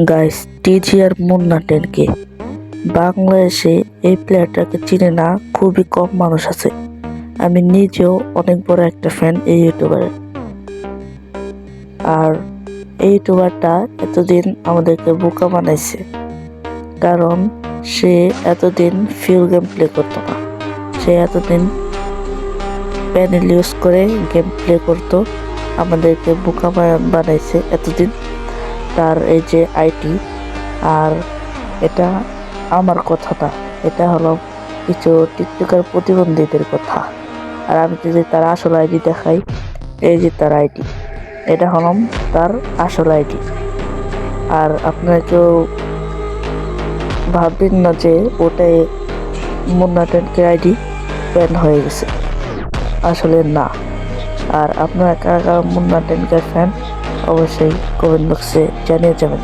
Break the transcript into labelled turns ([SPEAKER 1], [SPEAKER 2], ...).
[SPEAKER 1] Guys, TGR Munna 10K বাংলাদেশে এই প্লেয়ারটাকে চিনে না খুবই কম মানুষ আছে। আমি নিজেও অনেক বড় একটা ফ্যান এই ইউটিউবারের। আর এই ইউটিউবারটা এতদিন আমাদেরকে বোকা বানাইছে, কারণ সে এতদিন ফিল গেম প্লে করতো না। সে এতদিন প্যানেল ইউজ করে গেম প্লে করতো, আমাদেরকে বোকা বানাইছে এতদিন। তার এই যে আইটি, আর এটা আমার কথা না, এটা হলো কিছু টিকটকের প্রতিবন্ধীদের কথা। আর আমি যদি তার আসল আইডি দেখাই, এই যে তার আইডি, এটা হলো তার আসল আইডি। আর আপনারা কেউ ভাববেন না যে ওটাই মুন্না 10K আইডি ব্যান হয়ে গেছে, আসলে না। আর আপনারা কারা কারা মুন্না 10K ফ্যান অবশ্যই কমেন্ট বক্সে জানিয়ে যাবেন।